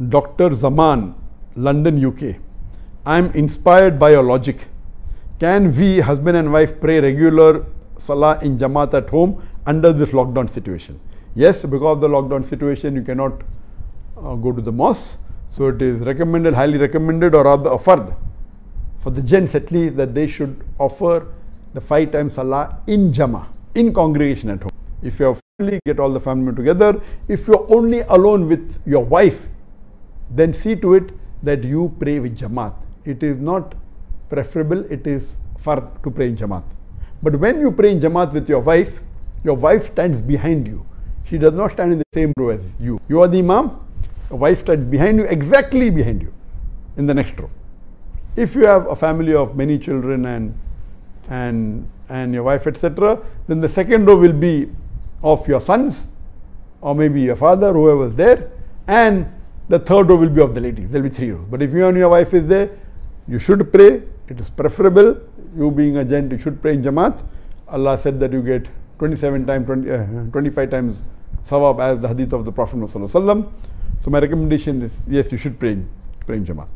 Dr. Zaman, London, UK. I am inspired by your logic. Can we, husband and wife, pray regular Salaah in Jamaat at home under this lockdown situation? Yes, because of the lockdown situation, you cannot go to the mosque. So it is recommended, highly recommended, or rather offered for the gents at least, that they should offer the 5 times Salaah in Jama, in congregation at home. If you have family, get all the family together. If you are only alone with your wife, then see to it that you pray with Jamaat. It is not preferable, it is fard to pray in Jamaat. But when you pray in Jamaat with your wife stands behind you. She does not stand in the same row as you. You are the Imam, your wife stands behind you, exactly behind you, in the next row. If you have a family of many children and your wife, etc., then the second row will be of your sons, or maybe your father, whoever is there, and the third row will be of the ladies. There will be 3 rows. But if you and your wife is there, you should pray. It is preferable. You being a gent, you should pray in Jamaat. Allah said that you get 25 times sawab as the hadith of the Prophet ﷺ. So my recommendation is, yes, you should pray in Jamaat.